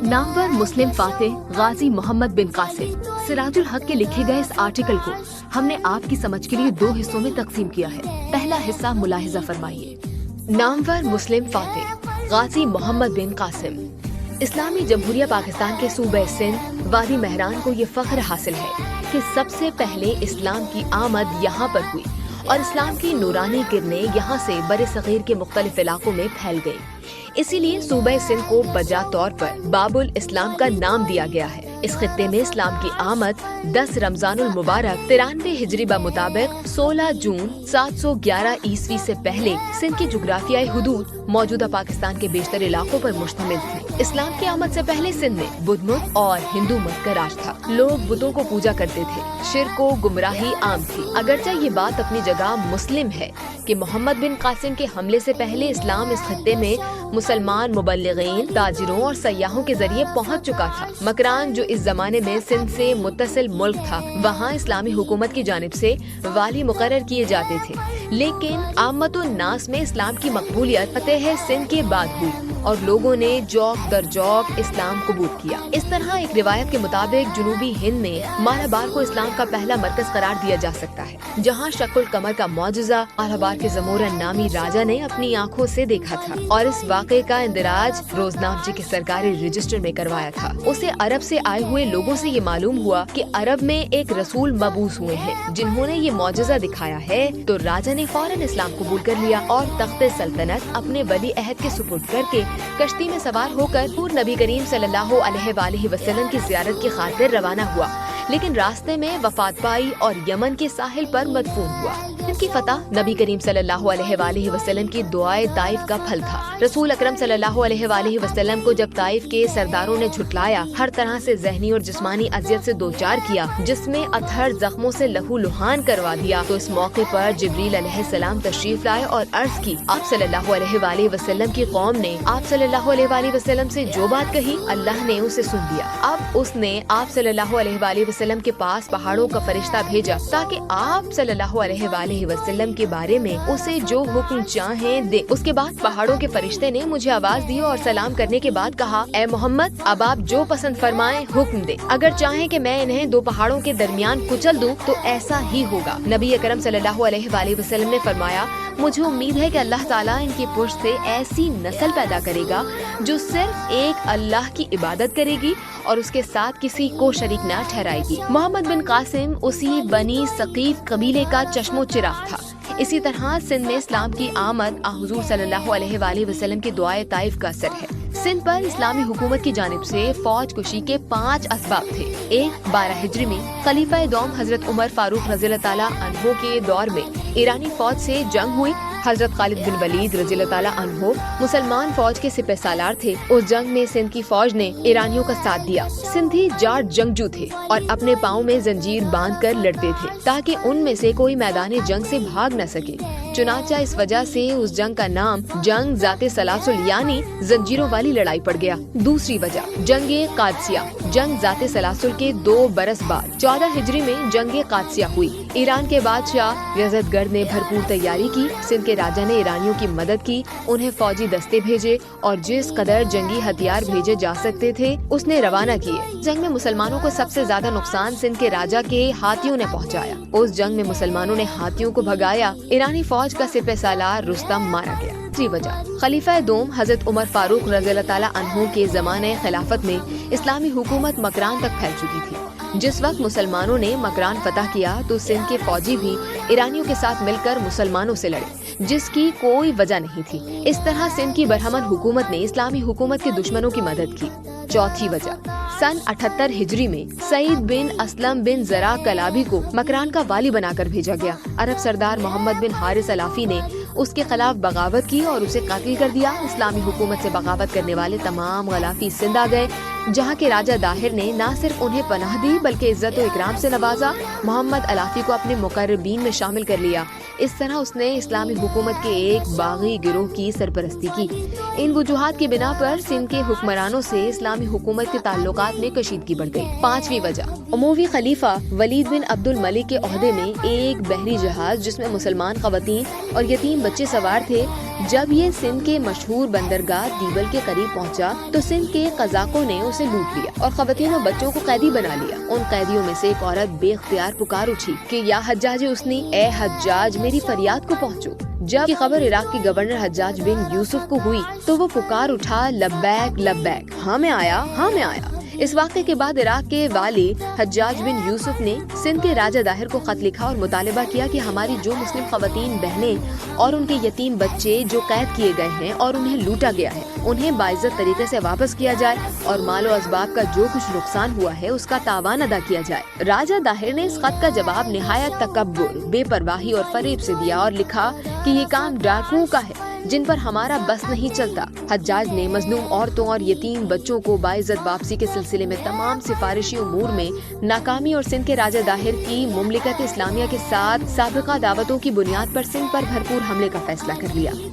नामवर मुस्लिम Fatih गाजी मोहम्मद बिन कासिम सिराजुल हक के लिखे गए इस आर्टिकल को हमने आपकी समझ के लिए 2 हिस्सों में तकसीम किया है। पहला हिस्सा मुलाहिजा फरमाइए। नामवर मुस्लिम फातिह गाजी मोहम्मद बिन कासिम। इस्लामी जमहूरिया पाकिस्तान के सूबे सिंध वादी महरान को ये फख्र हासिल है कि सबसे पहले इस्लाम की आमद यहाँ पर हुई और इस्लाम की नूरानी किरणें यहाँ से बरे सगीर के मुख्तलिफ इलाकों में फैल गई। इसीलिए सूबे सिंध को बजा तौर पर बाबुल इस्लाम का नाम दिया गया है। इस खित्ते में इस्लाम की आमद 10 रमजानुल मुबारक 93 हिजरी बा मुताबिक 16 जून 711 ईस्वी से पहले सिंध की जुग्राफियाई हुदूद मौजूदा पाकिस्तान के बेशतर इलाकों पर मुश्तमिल थी। इस्लाम की आमद से पहले सिंध में बुद्ध मत और हिंदू मत का राज था। लोग बुतों को पूजा करते थे। शिर्क को गुमराही आम थी। अगरचे ये बात अपनी जगह मुस्लिम है कि मोहम्मद बिन कासिम के हमले से पहले इस्लाम इस खित्ते में मुसलमान मुबल्लिगीन, ताजिरों और सयाहों के जरिए पहुंच चुका था। मकरान जो इस जमाने में सिंध से मुत्तसिल मुल्क था, वहाँ इस्लामी हुकूमत की जानिब से वाली मुकर्रर किए जाते थे। लेकिन आमतुन नास में इस्लाम की मकबूलियत फतेह सिंध के बाद हुई और लोगों ने जौक दर जौक इस्लाम कबूल किया। इस तरह एक रिवायत के मुताबिक जनूबी हिंद में मालाबार को इस्लाम का पहला मरकज करार दिया जा सकता है, जहाँ शकुल कमर का मौजज़ा मालाबार के जमोरन नामी राजा ने अपनी आँखों से देखा था और इस वाक़े का इंदिराज रोजनामची के सरकारी रजिस्टर में करवाया था। उसे अरब से आए हुए लोगों से ये मालूम हुआ कि अरब में एक रसूल मबूस हुए हैं जिन्होंने ये मौजज़ा दिखाया है। तो राजा ने फौरन इस्लाम कबूल कर लिया और तख्ते सल्तनत अपने वली अहद के सुपुर्द करके कश्ती में सवार होकर पूर्व नबी करीम सल्लल्लाहु अलैहि वसल्लम की ज़ियारत की खातिर रवाना हुआ। लेकिन रास्ते में वफात पाई और यमन के साहिल पर मदफून हुआ। इनकी फतह नबी करीम सल्लल्लाहु अलैहि वसल्लम की दुआए ताइफ का फल था। रसूल अकरम सल्लल्लाहु अलैहि वसल्लम को जब ताइफ के सरदारों ने झुटलाया, हर तरह से ज़हनी और जिस्मानी अजियत से दो चार किया, जिसमें अथर जख्मों से लहू लुहान करवा दिया, तो इस मौके पर जिब्रील अलैहिस्सलाम तशरीफ लाए और अर्ज की। आप सल्लल्लाहु अलैहि वसल्लम की कौम ने आप सल्लल्लाहु अलैहि वसल्लम से जो बात कही, अल्लाह ने उसे सुन लिया। अब उसने आप सल्लल्लाहु अलैहि वसल्लम के पास पहाड़ों का फरिश्ता भेजा ताकि आप सल्लल्लाहु अलैहि वसल्लम के बारे में उसे जो हुक्म चाहें दे। उसके बाद पहाड़ों के फरिश्ते ने मुझे आवाज दी और सलाम करने के बाद कहा, ए मोहम्मद, अब आप जो पसंद फरमाएं हुक्म दे। अगर चाहें कि मैं इन्हें 2 पहाड़ों के दरमियान कुचल दूं तो ऐसा ही होगा। नबी अकरम सल्लल्लाहु अलैहि वसल्लम ने फरमाया, मुझे उम्मीद है कि अल्लाह ताला इनकी पुश्त से ऐसी नस्ल पैदा करेगा जो सिर्फ एक अल्लाह की इबादत करेगी और उसके साथ किसी को शरीक न ठहराएगी। मोहम्मद बिन कासिम उसी बनी सकीफ कबीले का चश्मो चिराग था। इसी तरह सिंध में इस्लाम की आमद हुजूर सल्लल्लाहु अलैहि वसल्लम की दुआए ताइफ का असर है। सिंध पर इस्लामी हुकूमत की जानिब से फौज कुशी के 5 असबाब थे। 1, 12 हिजरी में खलीफा दोम हजरत उमर फारूक रज़ियल्लाहु ताला अन्हो के दौर में ईरानी फौज से जंग हुई। हजरत खालिद बिन वलीद रज़ियल्लाहु ताला अन्हो मुसलमान फौज के सिपह सालार थे। उस जंग में सिंध की फौज ने ईरानियों का साथ दिया। सिंधी जाट जंगजू थे और अपने पाँव में जंजीर बांध कर लड़ते थे ताकि उनमें से कोई मैदानी जंग से भाग न सके। चुनाचा इस वजह से उस जंग का नाम जंग ज़ाते सलासुल यानी जंजीरों वाली लड़ाई पड़ गया। दूसरी वजह जंगे कादसिया, जंग ज़ाते सलासुल के 2 बरस बाद 14 हिजरी में जंगे कादसिया हुई। ईरान के बादशाह यज़दगर्द ने भरपूर तैयारी की। सिंध के राजा ने ईरानियों की मदद की, उन्हें फौजी दस्ते भेजे और जिस कदर जंगी हथियार भेजे जा सकते थे उसने रवाना किए। जंग में मुसलमानों को सबसे ज्यादा नुकसान सिंध के राजा के हाथियों ने पहुंचाया। उस जंग में मुसलमानों ने हाथियों को भगाया। ईरानी फौज का सिपह सालार रुस्तम मारा गया। तीसरी वजह खलीफा दोम हजरत उमर फारूक रज़ियल्लाहु ताला अन्हु के ज़माने खिलाफत में इस्लामी हुकूमत मकरान तक फैल चुकी थी। जिस वक्त मुसलमानों ने मकरान फतह किया तो सिंध के फौजी भी ईरानियों के साथ मिलकर मुसलमानों से लड़े, जिसकी कोई वजह नहीं थी। इस तरह सिंध की बरहमन हुकूमत ने इस्लामी हुकूमत के दुश्मनों की मदद की। चौथी वजह सन 78 हिजरी में सईद बिन असलम बिन जरा कलाबी को मकरान का वाली बनाकर भेजा गया। अरब सरदार मोहम्मद बिन हारिस अलाफी ने उसके खिलाफ बगावत की और उसे कत्ल कर दिया। इस्लामी हुकूमत से बगावत करने वाले तमाम गलाफी सिंध आ गए, जहाँ के राजा दाहिर ने न सिर्फ उन्हें पनाह दी बल्कि इज्जत और इकराम से नवाजा। मोहम्मद अलाफी को अपने मुकर्रबीन में शामिल कर लिया। इस तरह उसने इस्लामी हुकूमत के एक बागी गिरोह की सरपरस्ती की। इन वजूहात की बिना पर सिंध के हुक्मरानों से इस्लामी हुकूमत के ताल्लुकात में कशीदगी बढ़ गई। 5वीं वजह, उमवी खलीफा वलीद बिन अब्दुल मलिक के ओहदे में एक बहरी जहाज जिसमें मुसलमान खवातीन और यतीम बच्चे सवार थे, जब ये सिंध के मशहूर बंदरगाह दीवल के करीब पहुंचा तो सिंध के कज़ाकों ने उसे लूट लिया और खवातीन और बच्चों को कैदी बना लिया। उन कैदियों में से एक औरत बेख्तियार पुकार उठी कि या हज्जाज उसनी, ए हज्जाज मेरी फरियाद को पहुंचो। जब की खबर इराक के गवर्नर हज्जाज बिन यूसुफ को हुई तो वो पुकार उठा, लब्बैक लब्बैक, हाँ मैं आया। इस वाक़े के बाद इराक के वाली हज्जाज बिन यूसुफ ने सिंध के राजा दाहिर को खत लिखा और मुतालिबा किया कि हमारी जो मुस्लिम खवातीन बहनें और उनके यतीम बच्चे जो कैद किए गए हैं और उन्हें लूटा गया है, उन्हें बाइज्जत तरीके से वापस किया जाए और मालो असबाब का जो कुछ नुकसान हुआ है उसका तावान अदा किया जाए। राजा दाहिर ने इस खत का जवाब निहायत तकब्बुर, बेपरवाही और फरेब से दिया और लिखा कि ये काम डाकुओं का है जिन पर हमारा बस नहीं चलता। हज्जाज ने मजलूम औरतों और यतीम बच्चों को बाइज्जत वापसी के सिलसिले में तमाम सिफारिशी उमूर में नाकामी और सिंध के राजा दाहिर की मुमलिकत इस्लामिया के साथ साबिका दावतों की बुनियाद पर सिंध पर भरपूर हमले का फैसला कर लिया।